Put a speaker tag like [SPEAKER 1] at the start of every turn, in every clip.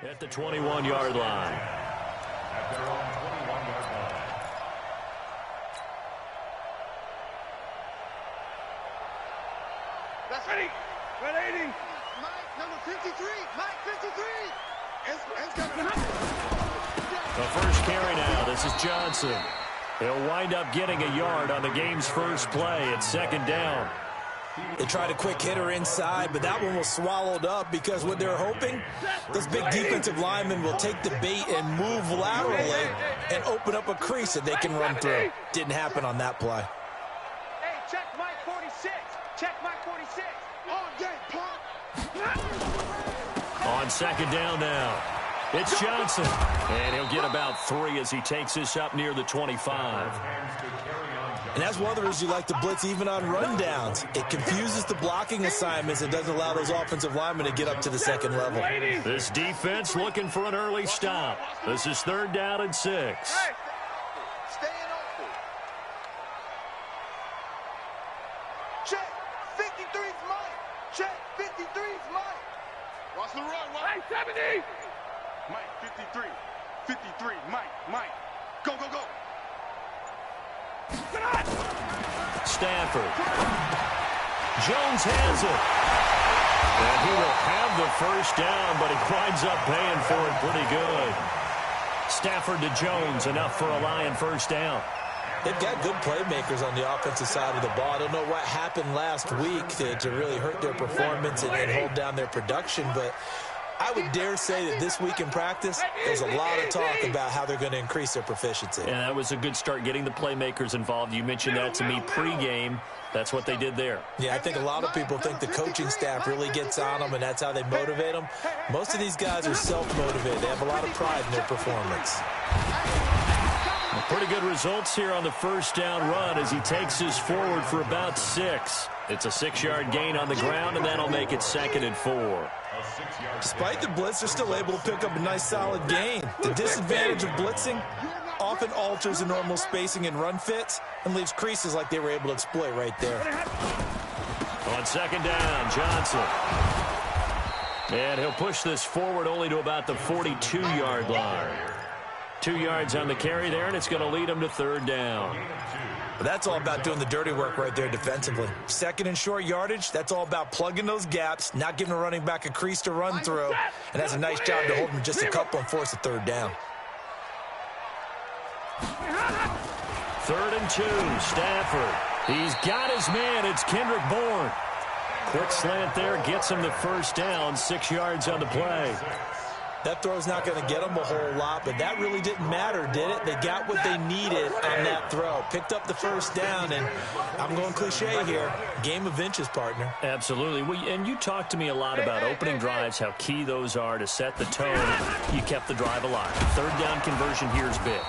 [SPEAKER 1] at the 21-yard line.
[SPEAKER 2] At their own 21-yard line.
[SPEAKER 3] That's ready. 180. Mike, number 53. Mike, 53. It's
[SPEAKER 1] The first carry now. This is Johnson. He'll wind up getting a yard on the game's first play. It's second down.
[SPEAKER 4] They tried a quick hitter inside, but that one was swallowed up because what they're hoping, those big defensive linemen will take the bait and move laterally and open up a crease that they can run through. Didn't happen on that play.
[SPEAKER 3] Hey, check Mike 46. Check Mike 46. On game, pump.
[SPEAKER 1] On second down now. It's Johnson. And he'll get about 3 as he takes this up near the 25.
[SPEAKER 4] And that's one of the reasons you like to blitz even on rundowns. It confuses the blocking assignments. It doesn't allow those offensive linemen to get up to the second level.
[SPEAKER 1] This defense looking for an early stop. This is third down and 6.
[SPEAKER 3] Hey, staying open. Check 53's Mike. Check 53's Mike. Watch the run, Mike. 70. Mike 53. 53. Mike. Go, go, go.
[SPEAKER 1] Stafford. Jones has it. And he will have the first down, but he winds up paying for it pretty good. Stafford to Jones, enough for a Lion first down.
[SPEAKER 4] They've got good playmakers on the offensive side of the ball. I don't know what happened last week to really hurt their performance and hold down their production, but I would dare say that this week in practice, there's a lot of talk about how they're going to increase their proficiency.
[SPEAKER 1] And that was a good start, getting the playmakers involved. You mentioned that to me pregame. That's what they did there.
[SPEAKER 4] Yeah, I think a lot of people think the coaching staff really gets on them, and that's how they motivate them. Most of these guys are self-motivated. They have a lot of pride in their performance.
[SPEAKER 1] Pretty good results here on the first down run as he takes us forward for about 6. It's a 6-yard gain on the ground, and that'll make it second and 4.
[SPEAKER 4] Despite the blitz, they're still able to pick up a nice solid gain. The disadvantage of blitzing often alters the normal spacing and run fits and leaves creases like they were able to exploit right there.
[SPEAKER 1] On second down, Johnson. And he'll push this forward only to about the 42-yard line. 2 yards on the carry there, and it's going to lead him to third down.
[SPEAKER 4] But that's all about doing the dirty work right there defensively. Second and short yardage, that's all about plugging those gaps, not giving a running back a crease to run through, and has a nice job to hold him just a couple and force a third down.
[SPEAKER 1] 3rd and 2, Stafford. He's got his man. It's Kendrick Bourne. Quick slant there, gets him the first down, 6 yards on the play.
[SPEAKER 4] That throw's not going to get them a whole lot, but that really didn't matter, did it? They got what they needed on that throw. Picked up the first down, and I'm going cliche here. Game of inches, partner.
[SPEAKER 1] Absolutely. And you talked to me a lot about opening drives, how key those are to set the tone. You kept the drive alive. Third down conversion here is big.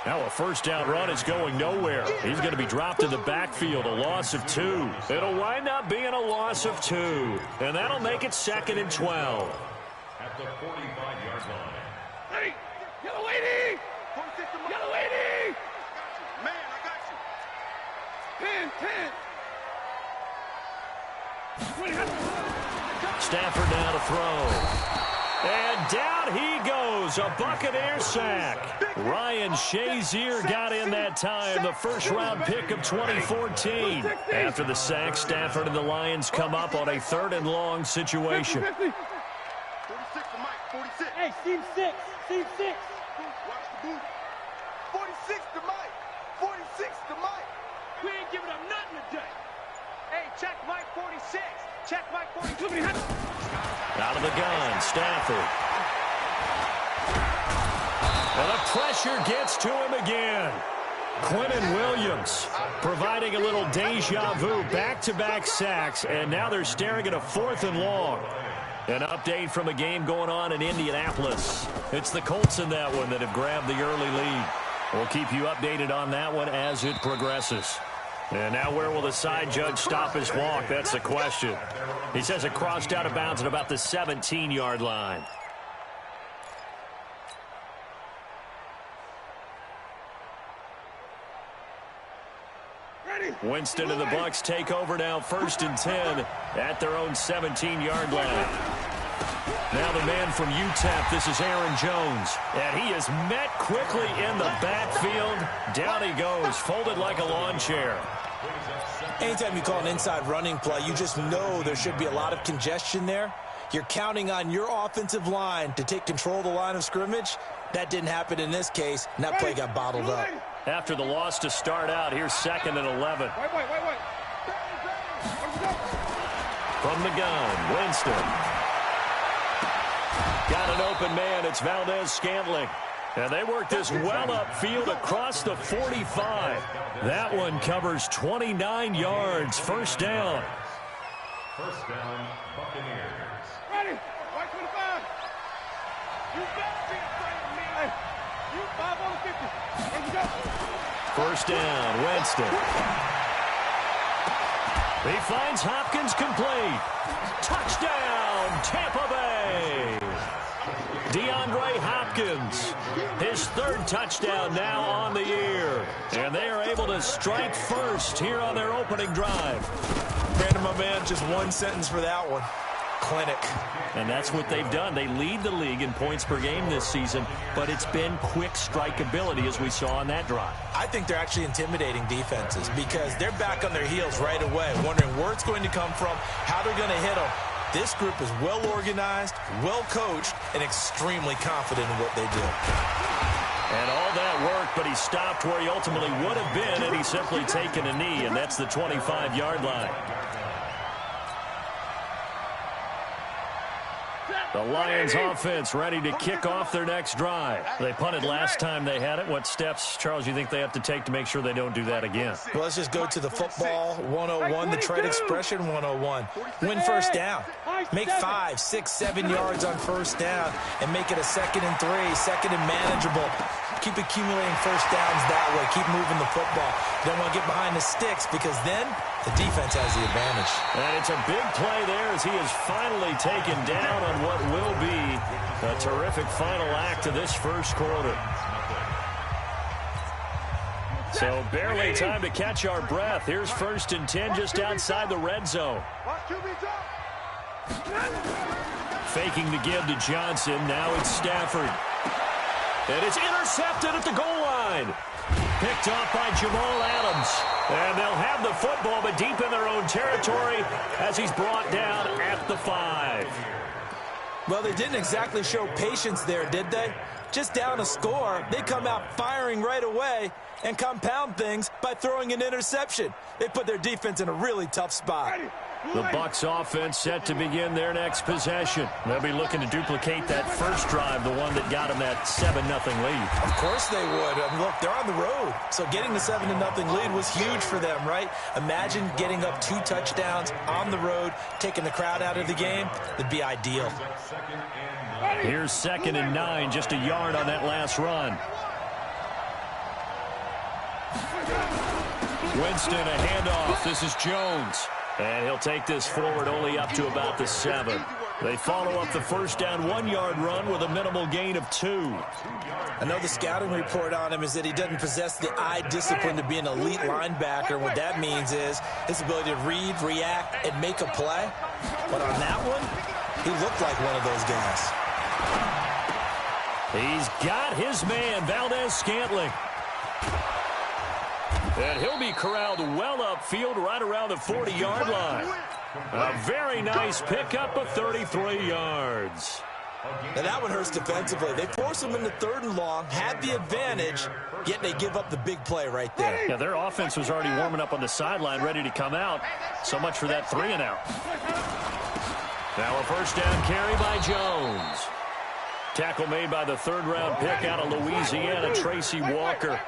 [SPEAKER 1] Now a first down run is going nowhere. He's going to be dropped in the backfield, a loss of 2. It'll wind up being a loss of 2, and that'll make it second and 12.
[SPEAKER 2] At the 45-yard line.
[SPEAKER 3] Hey, yellow lady! Yellow lady! Man, I got you. 10.
[SPEAKER 1] Stafford now to throw. And down he goes, a Buccaneer sack. Ryan Shazier got in that time, the first-round pick of 2014. After the sack, Stafford and the Lions come up on a 3rd and long situation.
[SPEAKER 3] 46 to Mike, 46. Hey, Steve 6. Watch the boot. 46 to Mike. 46 to Mike. We ain't giving up nothing today. Hey, check Mike 46. Check Mike 46.
[SPEAKER 1] Out of the gun, Stafford. And the pressure gets to him again. Quentin Williams providing a little deja vu, back-to-back sacks, and now they're staring at a 4th and long. An update from a game going on in Indianapolis. It's the Colts in that one that have grabbed the early lead. We'll keep you updated on that one as it progresses. And now where will the side judge stop his walk? That's the question. He says it crossed out of bounds at about the 17-yard line. Winston and the Bucs take over now, 1st and 10 at their own 17-yard line. Now the man from UTEP, this is Aaron Jones. And he is met quickly in the backfield. Down he goes, folded like a lawn chair.
[SPEAKER 4] Anytime you call an inside running play, you just know there should be a lot of congestion there. You're counting on your offensive line to take control of the line of scrimmage. That didn't happen in this case, and that play got bottled up.
[SPEAKER 1] After the loss to start out, here's 2nd and 11. From the gun, Winston. Got an open man. It's Valdez-Scantling. And they work this well upfield across the 45. That one covers 29 yards. First down.
[SPEAKER 2] First down, Buccaneers.
[SPEAKER 3] Ready? White 25. You better be afraid of me. Hey, you 5 on the 50. Here we go.
[SPEAKER 1] First down, Winston. He finds Hopkins complete. Touchdown, Tampa Bay. DeAndre Hopkins, his 3rd touchdown now on the year. And they are able to strike first here on their opening drive.
[SPEAKER 4] Brandon, my man, just one sentence for that one. Clinic.
[SPEAKER 1] And that's what they've done. They lead the league in points per game this season, but it's been quick strikeability as we saw on that drive.
[SPEAKER 4] I think they're actually intimidating defenses because they're back on their heels right away, wondering where it's going to come from, how they're going to hit them. This group is well organized, well coached, and extremely confident in what they do.
[SPEAKER 1] And all that worked, but he stopped where he ultimately would have been, and he's simply taken a knee, and that's the 25-yard line. The Lions offense ready to kick off their next drive. They punted last time they had it. What steps, Charles, you think they have to take to make sure they don't do that again?
[SPEAKER 4] Well, let's just go to the football 101, the trade expression 101. Win first down. Make 5, 6, 7 yards on first down and make it a 2nd and 3, 2nd and manageable. Keep accumulating first downs that way. Keep moving the football. You don't want to get behind the sticks because then the defense has the advantage.
[SPEAKER 1] And it's a big play there as he is finally taken down on what will be a terrific final act of this first quarter. So barely time to catch our breath. Here's 1st and 10 just outside the red zone. Faking the give to Johnson. Now it's Stafford. And it's intercepted at the goal line. Picked off by Jamal Adams. And they'll have the football, but deep in their own territory as he's brought down at the 5.
[SPEAKER 4] Well, they didn't exactly show patience there, did they? Just down a score, they come out firing right away and compound things by throwing an interception. They put their defense in a really tough spot.
[SPEAKER 1] The Bucs offense set to begin their next possession. They'll be looking to duplicate that first drive, the one that got them that 7-0 lead.
[SPEAKER 4] Of course they would. I mean, look, they're on the road. So getting the 7-0 lead was huge for them, right? Imagine getting up 2 touchdowns on the road, taking the crowd out of the game. That'd be ideal.
[SPEAKER 1] Here's 2nd and 9, just a yard on that last run. Winston, a handoff. This is Jones. And he'll take this forward only up to about the 7. They follow up the first down 1-yard run with a minimal gain of 2.
[SPEAKER 4] I know the scouting report on him is that he doesn't possess the eye discipline to be an elite linebacker. What that means is his ability to read, react, and make a play. But on that one, he looked like one of those guys.
[SPEAKER 1] He's got his man, Valdez-Scantling. And he'll be corralled well upfield right around the 40-yard line. A very nice pickup of 33 yards.
[SPEAKER 4] Now that one hurts defensively. They force him into 3rd and long, had the advantage, yet they give up the big play right there.
[SPEAKER 1] Yeah, their offense was already warming up on the sideline, ready to come out. So much for that 3-and-out. Now a first down carry by Jones. Tackle made by the 3rd-round pick out of Louisiana, Tracy Walker.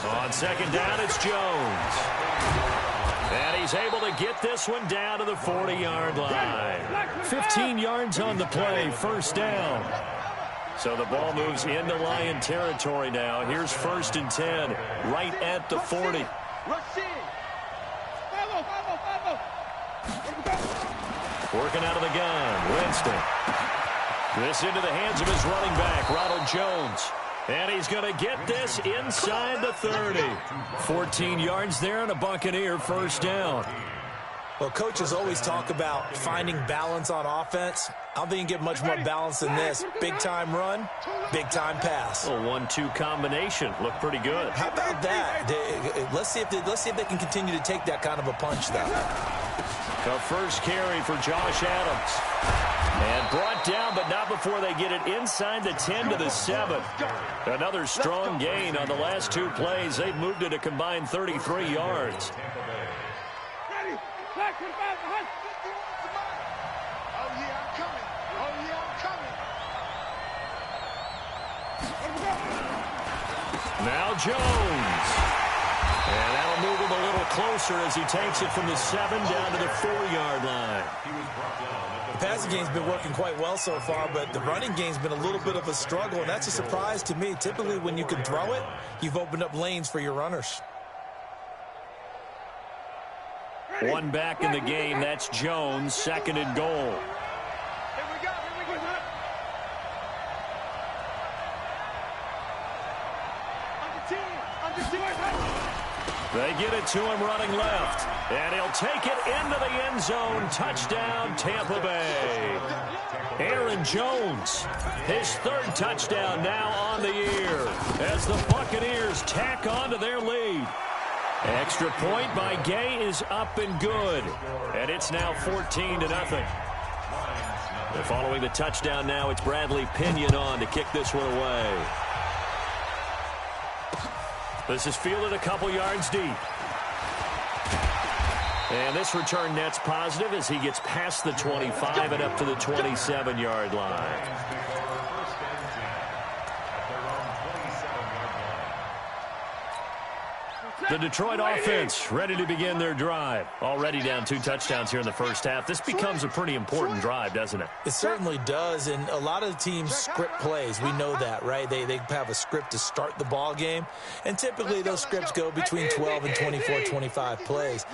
[SPEAKER 1] On 2nd down, it's Jones. And he's able to get this one down to the 40-yard line. 15 yards on the play, first down. So the ball moves into Lion territory now. Here's 1st and 10, right at the 40. Working out of the gun, Winston. This into the hands of his running back, Ronald Jones. And he's going to get this inside the 30. 14 yards there and a Buccaneer first down.
[SPEAKER 4] Well, coaches always talk about finding balance on offense. I don't think you can get much more balance than this. Big-time run, big-time pass.
[SPEAKER 1] A 1-2 combination. Looked pretty good.
[SPEAKER 4] How about that? Let's see if they can continue to take that kind of a punch, though.
[SPEAKER 1] The first carry for Josh Adams. And brought down, but not before they get it inside the 10 to the 7. Another strong gain on the last 2 plays. They've moved it a combined 33 yards. Now Jones. And that'll move him a little closer as he takes it from the 7 down to the 4-yard line.
[SPEAKER 4] The passing game's been working quite well so far, but the running game's been a little bit of a struggle, and that's a surprise to me. Typically, when you can throw it, you've opened up lanes for your runners.
[SPEAKER 1] One back in the game. That's Jones, 2nd and goal. They get it to him running left. And he'll take it into the end zone. Touchdown, Tampa Bay. Aaron Jones, his 3rd touchdown now on the year as the Buccaneers tack on to their lead. Extra point by Gay is up and good. And it's now 14-0. Following the touchdown now, it's Bradley Pinion on to kick this one away. This is fielded a couple yards deep. And this return net's positive as he gets past the 25 and up to the 27-yard line. The Detroit offense ready to begin their drive. Already down 2 touchdowns here in the first half. This becomes a pretty important drive, doesn't it?
[SPEAKER 4] It certainly does, and a lot of teams script plays. We know that, right? They have a script to start the ball game, and typically those scripts go between 12 and 24, 25 plays.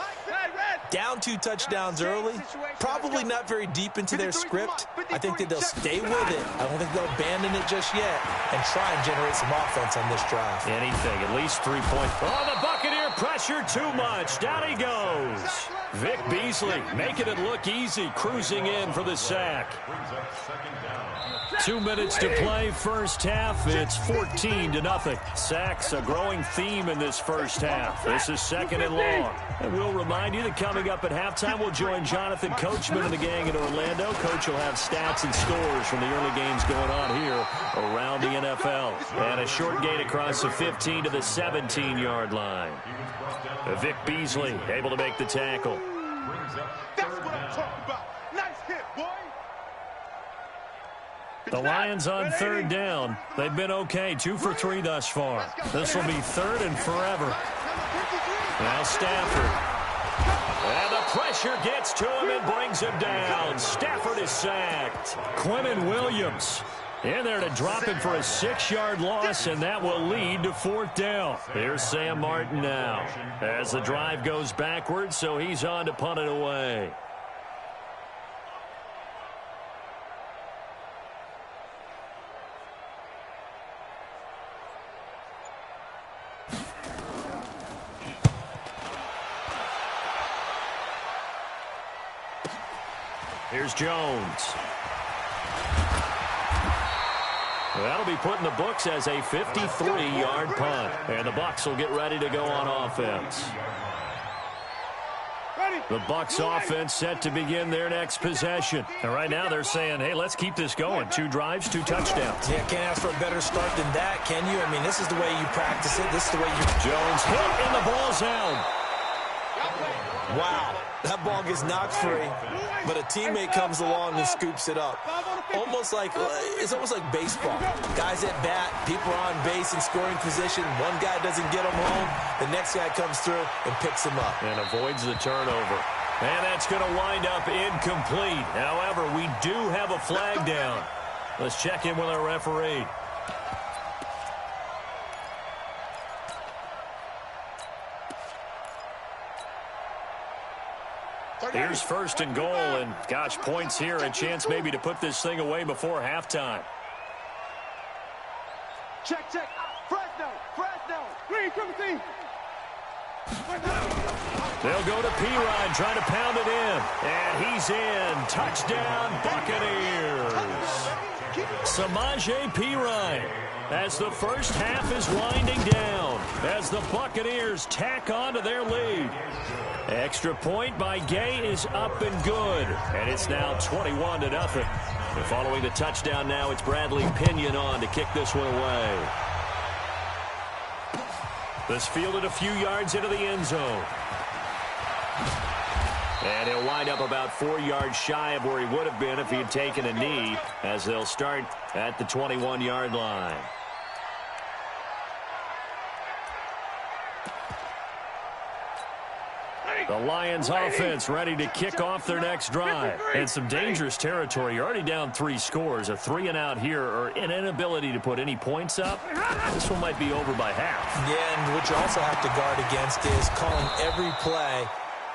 [SPEAKER 4] Down 2 touchdowns early, probably not very deep into their script. I think that they'll stay with it. I don't think they'll abandon it just yet and try and generate some offense on this drive.
[SPEAKER 1] Anything, at least 3 points. Oh, the Buccaneer pressure too much. Down he goes. Vic Beasley making it look easy, cruising in for the sack. 2 minutes to play first half. It's 14-0. Sacks a growing theme in this first half. This is 2nd and long. And we'll remind you that coming up at halftime, we'll join Jonathan Coachman and the gang in Orlando. Coach will have stats and scores from the early games going on here around the NFL. And a short gain across the 15 to the 17-yard line. Vic Beasley able to make the tackle.
[SPEAKER 3] That's what I'm talking about. Nice hit, boy.
[SPEAKER 1] The Lions on 3rd down. They've been okay, 2 for 3 thus far. This will be 3rd and forever. Now Stafford. And the pressure gets to him and brings him down. Stafford is sacked. Quinnen Williams in there to drop him for a 6-yard loss, and that will lead to 4th down. Here's Sam Martin now as the drive goes backwards, so he's on to punt it away. Here's Jones. That'll be put in the books as a 53-yard punt. And the Bucs will get ready to go on offense. The Bucs offense set to begin their next possession. And right now they're saying, hey, let's keep this going. 2 drives, 2 touchdowns.
[SPEAKER 4] Yeah, can't ask for a better start than that, can you? I mean, this is the way you practice it. This is the way you...
[SPEAKER 1] Jones hit and the ball's out.
[SPEAKER 4] Wow, that ball gets knocked free, but a teammate comes along and scoops it up. It's almost like baseball. Guys at bat, people are on base in scoring position. One guy doesn't get him home. The next guy comes through and picks him up.
[SPEAKER 1] And avoids the turnover. And that's going to wind up incomplete. However, we do have a flag down. Let's check in with our referee. Here's 1st and goal, and gosh, points here, a chance maybe to put this thing away before halftime.
[SPEAKER 3] Check. Fresno. Green, triple team.
[SPEAKER 1] They'll go to Pirine, trying to pound it in. And he's in. Touchdown, Buccaneers. Samaje Pirine, as the first half is winding down, as the Buccaneers tack on to their lead. Extra point by Gay is up and good. And it's now 21-0. And following the touchdown now, it's Bradley Pinion on to kick this one away. This fielded a few yards into the end zone. And he'll wind up about 4 yards shy of where he would have been if he had taken a knee, as they'll start at the 21-yard line. The Lions offense ready to kick off their next drive. And some dangerous territory. You're already down 3 scores. A 3-and-out here, or an inability to put any points up. This one might be over by half.
[SPEAKER 4] Yeah, and what you also have to guard against is calling every play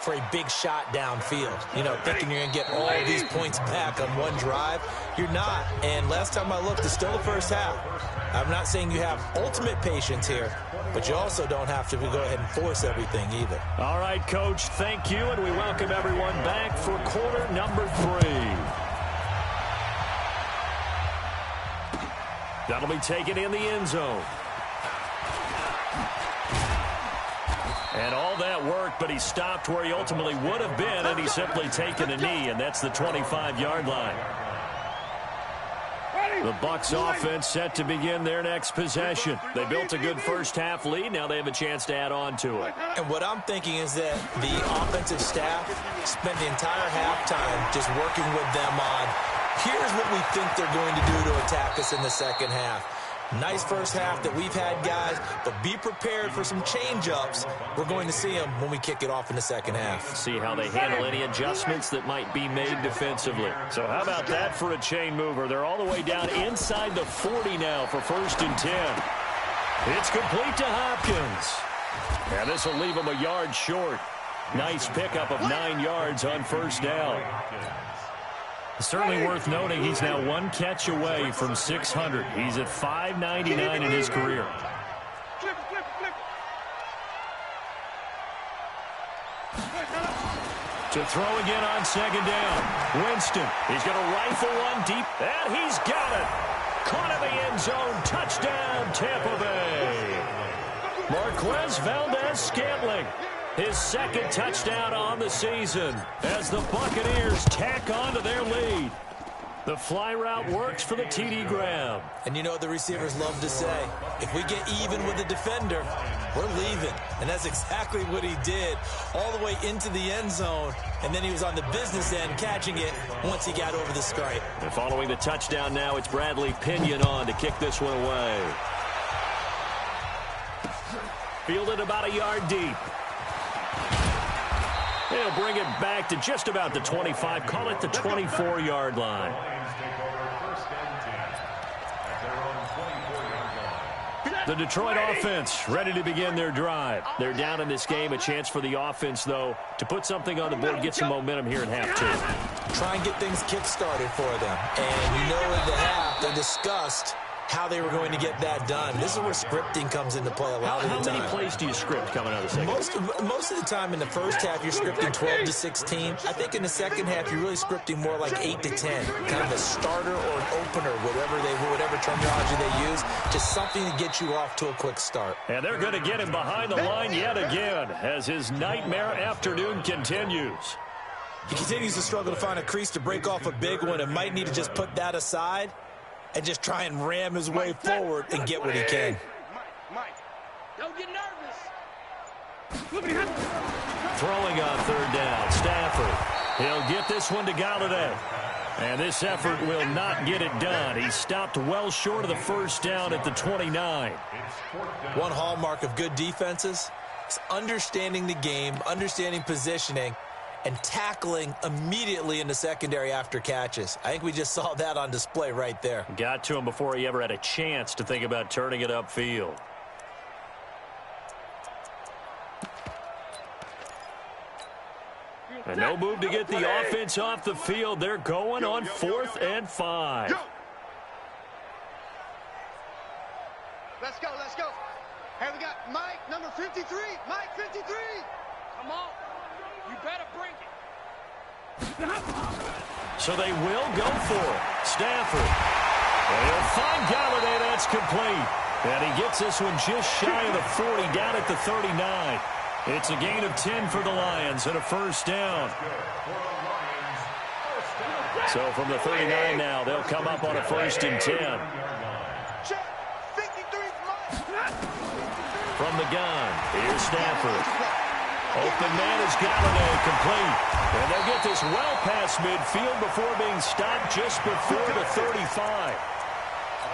[SPEAKER 4] for a big shot downfield. You know, thinking you're going to get all these points back on one drive. You're not. And last time I looked, it's still the first half. I'm not saying you have ultimate patience here, but you also don't have to go ahead and force everything either.
[SPEAKER 1] All right, Coach, thank you, and we welcome everyone back for quarter number 3. That'll be taken in the end zone. And all that worked, but he stopped where he ultimately would have been, and he's simply taken a knee, and that's the 25-yard line. The Bucs offense set to begin their next possession. They built a good first-half lead. Now they have a chance to add on to it.
[SPEAKER 4] And what I'm thinking is that the offensive staff spent the entire halftime just working with them on, here's what we think they're going to do to attack us in the second half. Nice first half that we've had, guys, but be prepared for some change-ups. We're going to see them when we kick it off in the second half.
[SPEAKER 1] See how they handle any adjustments that might be made defensively. So how about that for a chain mover? They're all the way down inside the 40 now for 1st and 10. It's complete to Hopkins. And this will leave him a yard short. Nice pickup of 9 yards on 1st down. Certainly worth noting he's now 1 catch away from 600. He's at 599 in his career. To throw again on 2nd down. Winston, he's going to rifle one deep, and he's got it. Caught in the end zone. Touchdown, Tampa Bay. Marquez Valdez-Scantling, his 2nd touchdown on the season as the Buccaneers tack on to their lead. The fly route works for the TD grab.
[SPEAKER 4] And you know what the receivers love to say? If we get even with the defender, we're leaving. And that's exactly what he did, all the way into the end zone. And then he was on the business end catching it once he got over the stripe.
[SPEAKER 1] And following the touchdown now, it's Bradley Pinion on to kick this one away. Fielded about a yard deep. He'll bring it back to just about the 25, call it the 24-yard line. The Detroit offense ready to begin their drive. They're down in this game. A chance for the offense, though, to put something on the board, get some momentum here in half 2.
[SPEAKER 4] Try and get things kick-started for them. And you know in the half, they discussed how they were going to get that done. This is where scripting comes into play a lot of the time.
[SPEAKER 1] How many plays do you script coming out of the second?
[SPEAKER 4] Most of the time in the first half, you're scripting 12 to 16. I think in the second half, you're really scripting more like 8 to 10. Kind of a starter or an opener, whatever terminology they use. Just something to get you off to a quick start.
[SPEAKER 1] And they're going to get him behind the line yet again as his nightmare afternoon continues.
[SPEAKER 4] He continues to struggle to find a crease to break off a big one and might need to just put that aside and just try and ram his way forward and get what he can.
[SPEAKER 3] Mike, don't get nervous.
[SPEAKER 1] Throwing on 3rd down, Stafford. He'll get this one to Galladay. And this effort will not get it done. He stopped well short of the 1st down at the 29.
[SPEAKER 4] One hallmark of good defenses is understanding the game, understanding positioning, and tackling immediately in the secondary after catches. I think we just saw that on display right there.
[SPEAKER 1] Got to him before he ever had a chance to think about turning it upfield. And no move to get the offense off the field. They're going on 4th and 5.
[SPEAKER 3] Let's go, let's go. Hey, we got Mike, number 53. Mike, 53. Come on. You better bring it.
[SPEAKER 1] So they will go for it. Stafford. And he'll find Galladay. That's complete. And he gets this one just shy of the 40, down at the 39. It's a gain of 10 for the Lions and a first down. So from the 39 now, they'll come up on a 1st and 10. From the gun, here's Stafford. Open man is Galladay, complete. And they'll get this well past midfield before being stopped just before the 35.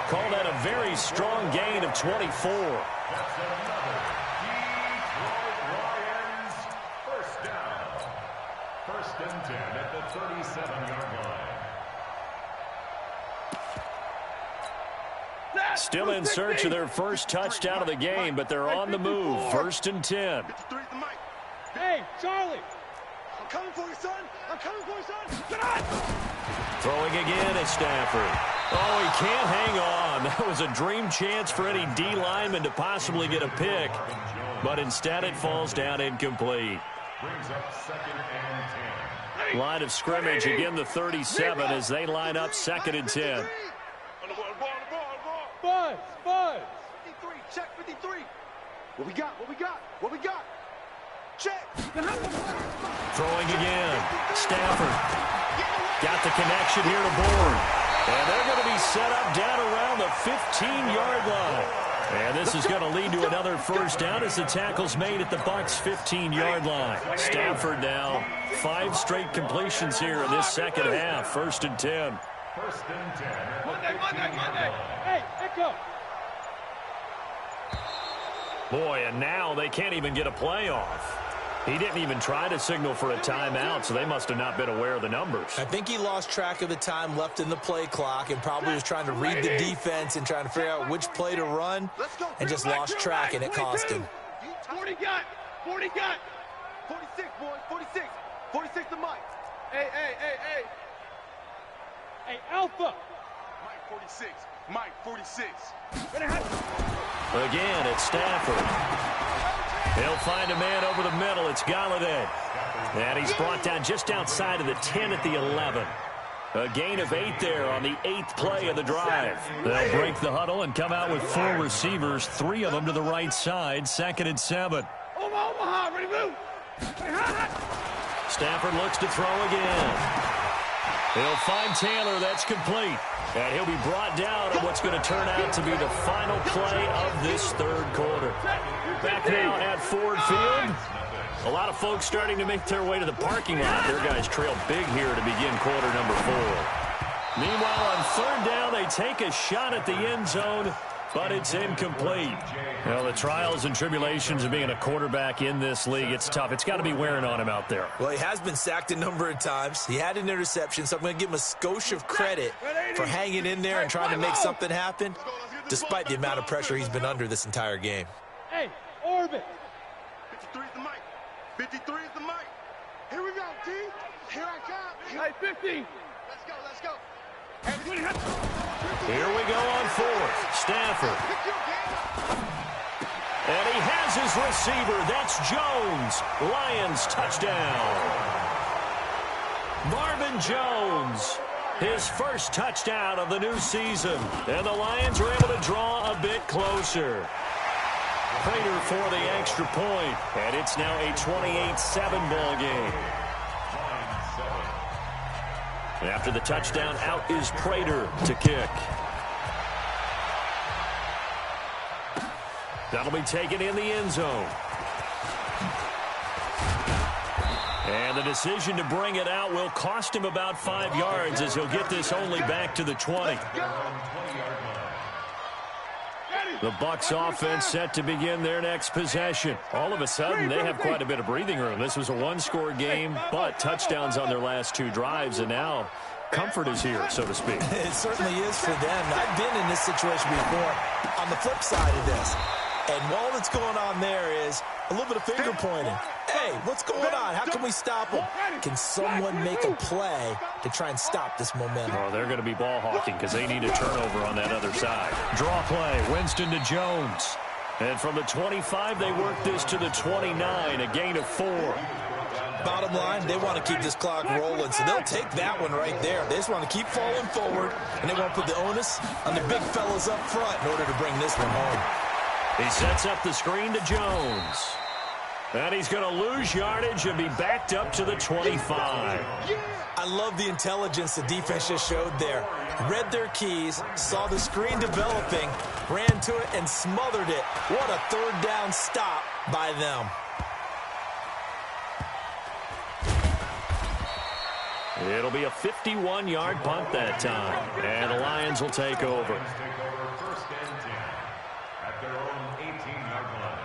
[SPEAKER 1] Call that a very strong gain of 24.
[SPEAKER 2] That's another Detroit Lions first down. 1st and 10 at the 37-yard line.
[SPEAKER 1] Still in search of their first touchdown of the game, but they're on the move. 1st and 10.
[SPEAKER 3] Hey, Charlie. I'm coming for you, son. I'm coming for you, son. Get on!
[SPEAKER 1] Throwing again is Stafford. Oh, he can't hang on. That was a dream chance for any D lineman to possibly get a pick. But instead it falls down incomplete.
[SPEAKER 2] Brings up 2nd and 10.
[SPEAKER 1] Line of scrimmage, again the 37 as they line up 2nd and 10.
[SPEAKER 3] Buzz! 53, check 53. What we got? What we got? Check!
[SPEAKER 1] Throwing again. Stafford. Got the connection here to Bourne. And they're going to be set up down around the 15-yard line. And this is going to lead to another first down as the tackle's made at the Bucs' 15-yard line. Stafford now 5 straight completions here in this second half. 1st and 10.
[SPEAKER 2] 1st and 10.
[SPEAKER 3] Monday. Hey, Echo.
[SPEAKER 1] Boy, and now they can't even get a play off. He didn't even try to signal for a timeout, so they must have not been aware of the numbers.
[SPEAKER 4] I think he lost track of the time left in the play clock and probably was trying to read the defense and trying to figure out which play to run and just lost track, and it cost him.
[SPEAKER 3] 40 got. 46, boys. 46. 46 to Mike. Hey. Hey, Alpha. Mike 46. Mike 46.
[SPEAKER 1] Again, it's Stafford. He'll find a man over the middle. It's Galladay. And he's brought down just outside of the 10 at the 11. A gain of 8 there on the 8th play of the drive. They'll break the huddle and come out with 4 receivers, 3 of them to the right side. 2nd and 7.
[SPEAKER 3] Omaha, ready to move.
[SPEAKER 1] Stafford looks to throw again. He'll find Taylor. That's complete. And he'll be brought down on what's going to turn out to be the final play of this 3rd quarter. Back now at Ford Field. A lot of folks starting to make their way to the parking lot. Their guys trail big here to begin quarter number 4. Meanwhile, on 3rd down, they take a shot at the end zone, but it's incomplete. Well, the trials and tribulations of being a quarterback in this league, it's tough. It's got to be wearing on him out there.
[SPEAKER 4] Well, he has been sacked a number of times. He had an interception, so I'm going to give him a skosh of credit for hanging in there and trying to make something happen, despite the amount of pressure he's been under this entire game.
[SPEAKER 3] Hey, orbit. 53 is the mic. 53 is the mic. Here we go, T. Here I come. Hey, 50. Let's go.
[SPEAKER 1] Here we go on 4th. Stafford. And he has his receiver. That's Jones. Lions touchdown. Marvin Jones. His first touchdown of the new season. And the Lions are able to draw a bit closer. Prater for the extra point. And it's now a 28-7 ball game. After the touchdown, out is Prater to kick. That'll be taken in the end zone. And the decision to bring it out will cost him about 5 yards as he'll get this only back to the 20. The Bucs offense set to begin their next possession. All of a sudden, they have quite a bit of breathing room. This was a one-score game, but touchdowns on their last 2 drives, and now comfort is here, so to speak.
[SPEAKER 4] It certainly is for them. I've been in this situation before on the flip side of this. And all that's going on there is a little bit of finger pointing. Hey, what's going on? How can we stop them? Can someone make a play to try and stop this momentum?
[SPEAKER 1] Oh, they're going to be ball hawking because they need a turnover on that other side. Draw play, Winston to Jones. And from the 25, they work this to the 29, a gain of 4.
[SPEAKER 4] Bottom line, they want to keep this clock rolling, so they'll take that one right there. They just want to keep falling forward, and they want to put the onus on the big fellas up front in order to bring this one home.
[SPEAKER 1] He sets up the screen to Jones. And he's going to lose yardage and be backed up to the 25.
[SPEAKER 4] I love the intelligence the defense just showed there. Read their keys, saw the screen developing, ran to it, and smothered it. What a third down stop by them.
[SPEAKER 1] It'll be a 51-yard punt that time. And the Lions will take over.
[SPEAKER 2] First and 10 at their own 18-yard line.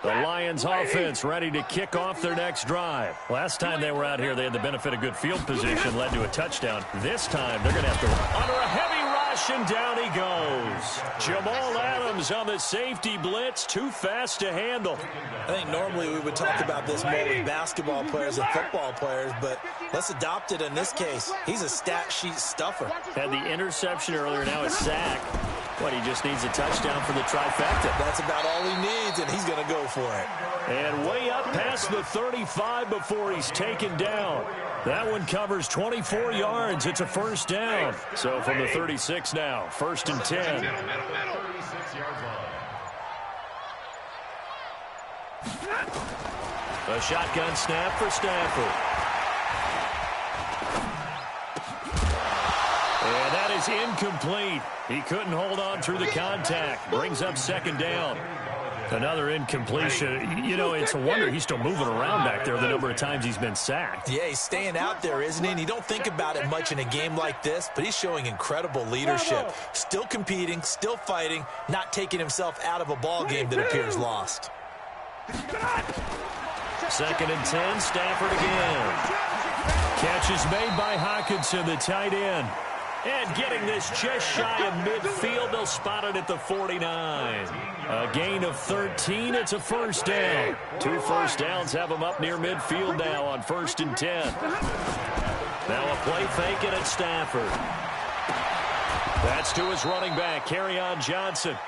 [SPEAKER 1] The Lions offense ready to kick off their next drive. Last time they were out here, they had the benefit of good field position, led to a touchdown. This time, they're going to have to under a heavy rush, and down he goes. Jamal Adams on the safety blitz, too fast to handle.
[SPEAKER 4] I think normally we would talk about this more with basketball players and football players, but let's adopt it in this case. He's a stat sheet stuffer.
[SPEAKER 1] Had the interception earlier, now a sack. What, he just needs a touchdown for the trifecta.
[SPEAKER 4] That's about all he needs, and he's going to go for it.
[SPEAKER 1] And way up past the 35 before he's taken down. That one covers 24 yards. It's a first down. So from the 36 now, first and 10.
[SPEAKER 2] 36-yard line.
[SPEAKER 1] A shotgun snap for Stafford. And that is incomplete. He couldn't hold on through the contact. Brings up second down. Another incompletion. You know, it's a wonder he's still moving around back there the number of times he's been sacked.
[SPEAKER 4] Yeah, he's staying out there, isn't he? And you don't think about it much in a game like this, but he's showing incredible leadership. Still competing, still fighting, not taking himself out of a ball game that appears lost.
[SPEAKER 1] Second and 10, Stafford again. Catch is made by Hockenson, the tight end. And getting this just shy of midfield, they'll spot it at the 49. A gain of 13, it's a first down. 2 first downs have them up near midfield now on first and 10. Now a play fake it at Stafford. That's to his running back, Kerryon Johnson.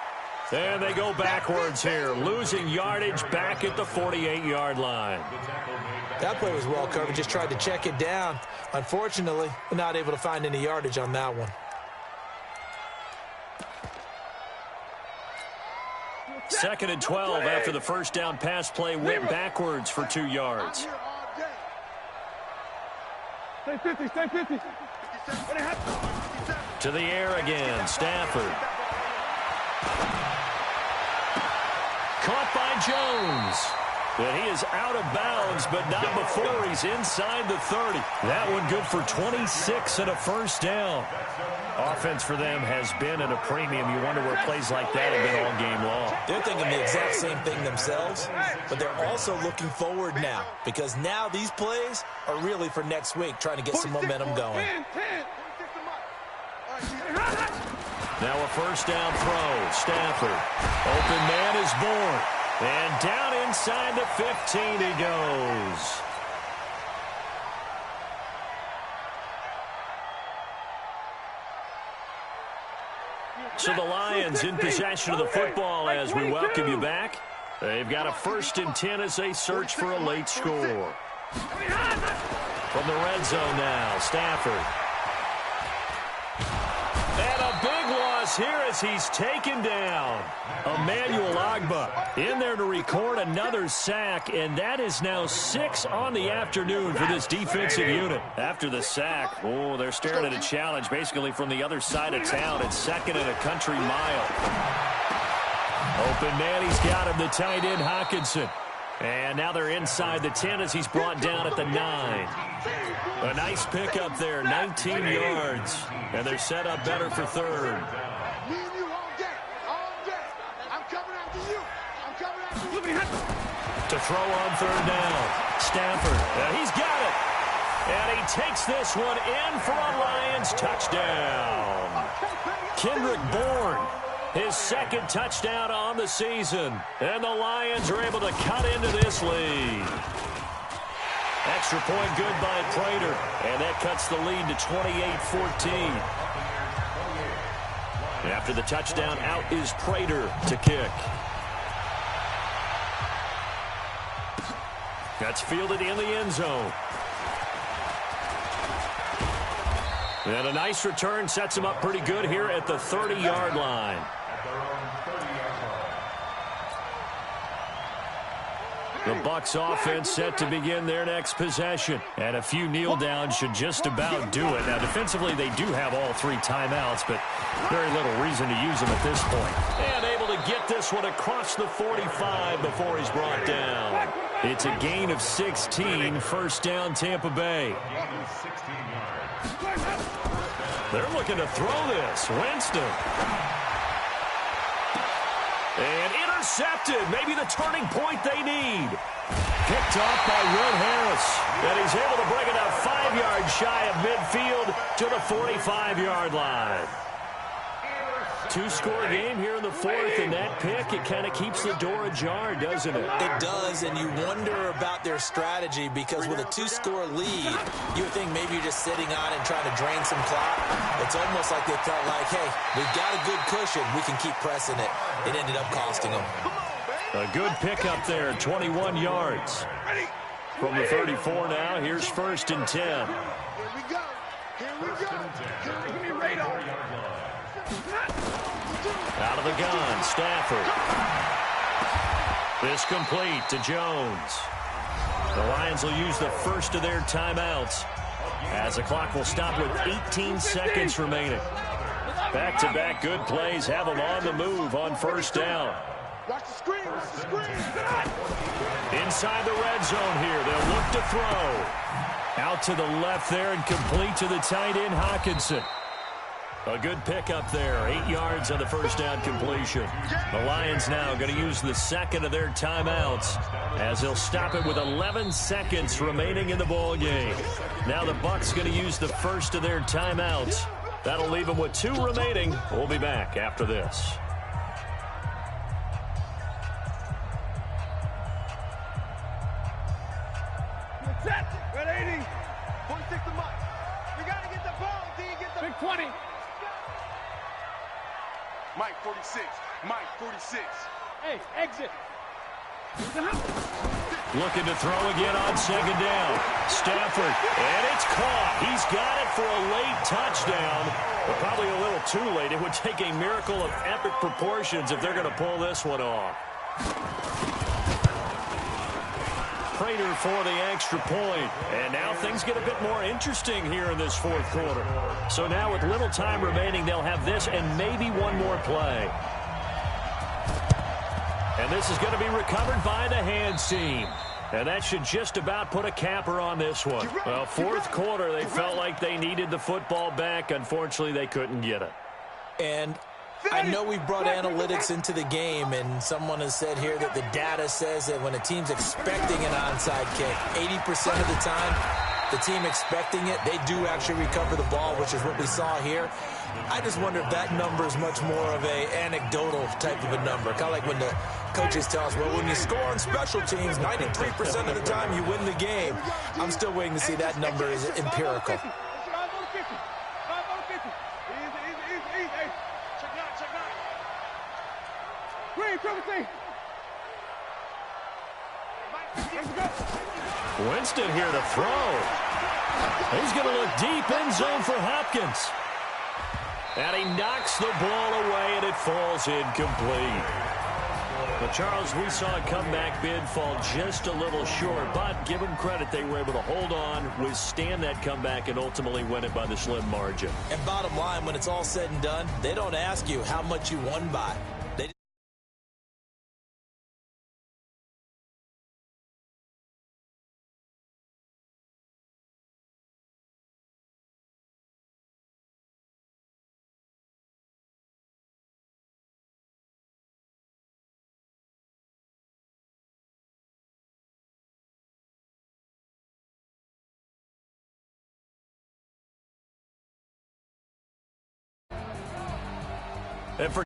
[SPEAKER 1] And they go backwards here, losing yardage back at the 48-yard line.
[SPEAKER 4] That play was well covered, just tried to check it down. Unfortunately, not able to find any yardage on that one.
[SPEAKER 1] Second and 12 after the first down pass play went backwards for 2 yards.
[SPEAKER 3] Stay 50, stay 50.
[SPEAKER 1] To the air again, Stafford. Caught by Jones. But he is out of bounds, but not before he's inside the 30. That one good for 26 and a first down. Offense for them has been at a premium. You wonder where plays like that have been all game long.
[SPEAKER 4] They're thinking the exact same thing themselves, but they're also looking forward now because now these plays are really for next week, trying to get some momentum going.
[SPEAKER 1] Now a first down throw. Stafford. Open man is born. And down inside the 15 he goes. So the Lions in possession of the football as we welcome you back. They've got a first and 10 as they search for a late score. From the red zone now, Stafford. And a big loss here as he's taken down. Emmanuel Ogbah in there to record another sack, and that is now 6 on the afternoon for this defensive unit. After the sack, oh, they're staring at a challenge basically from the other side of town. It's second and a country mile. Open man, he's got him, the tight end Hockenson. And now they're inside the 10 as he's brought down at the 9. A nice pickup there, 19 yards. And they're set up better for third.
[SPEAKER 3] Me and you all day. All day. I'm coming after you. I'm coming after you.
[SPEAKER 1] To throw on third down. Stafford. He's got it. And he takes this one in for a Lions touchdown. Kendrick Bourne. His second touchdown on the season. And the Lions are able to cut into this lead. Extra point good by Prater. And that cuts the lead to 28-14. After the touchdown, out is Prater to kick. That's fielded in the end zone. And a nice return sets him up pretty good here at the 30-yard line. The Bucs offense set to begin their next possession. And a few kneel downs should just about do it. Now, defensively, they do have all 3 timeouts, but very little reason to use them at this point. And able to get this one across the 45 before he's brought down. It's a gain of 16, first down Tampa Bay. They're looking to throw this. Winston. And intercepted. Maybe the turning point they need. Picked off by Will Harris. And he's able to bring it up 5 yards shy of midfield to the 45-yard line. 2-score game here in the 4th, and that pick, it kind of keeps the door ajar, doesn't it?
[SPEAKER 4] It does, and you wonder about their strategy because with a 2-score lead, you would think maybe you're just sitting on it and trying to drain some clock. It's almost like they felt like, hey, we've got a good cushion. We can keep pressing it. It ended up costing them.
[SPEAKER 1] A good pickup there, 21 yards. From the 34 now, here's 1st and 10.
[SPEAKER 3] Here we go. Here we go. Give me radar.
[SPEAKER 1] Out of the gun, Stafford. This complete to Jones. The Lions will use the first of their timeouts as the clock will stop with 18 seconds remaining. Back-to-back good plays have them on the move on 1st down.
[SPEAKER 3] Watch the screen. Watch the screen.
[SPEAKER 1] Inside the red zone here, they'll look to throw. Out to the left there and complete to the tight end, Hockenson. A good pickup there, 8 yards on the first down completion. The Lions now going to use the second of their timeouts as they'll stop it with 11 seconds remaining in the ball game. Now the Bucs going to use the first of their timeouts. That'll leave them with 2 remaining. We'll be back after this.
[SPEAKER 3] Red 80. 46 to Mike. We got to get the ball. Do you get the big 20? Mike 46. Mike 46. Hey, exit.
[SPEAKER 1] Looking to throw again on 2nd down. Stafford, and it's caught. He's got it for a late touchdown, but probably a little too late. It would take a miracle of epic proportions if they're going to pull this one off. Prater for the extra point. And now things get a bit more interesting here in this 4th quarter. So now with little time remaining, they'll have this and maybe one more play. And this is going to be recovered by the hands team. And that should just about put a capper on this one. Well, 4th quarter, they felt like they needed the football back. Unfortunately, they couldn't get it.
[SPEAKER 4] And I know we've brought analytics into the game, and someone has said here that the data says that when a team's expecting an onside kick, 80% of the time, the team expecting it, they do actually recover the ball, which is what we saw here. I just wonder if that number is much more of a anecdotal type of a number. Kind of like when the coaches tell us, well, when you score on special teams, 93% of the time you win the game. I'm still waiting to see that number is empirical.
[SPEAKER 1] Winston here to throw. He's going to look deep end zone for Hopkins. And he knocks the ball away, and it falls incomplete. But, Charles, we saw a comeback bid fall just a little short, but give them credit, they were able to hold on, withstand that comeback, and ultimately win it by the slim margin.
[SPEAKER 4] And bottom line, when it's all said and done, they don't ask you how much you won by.
[SPEAKER 1] And for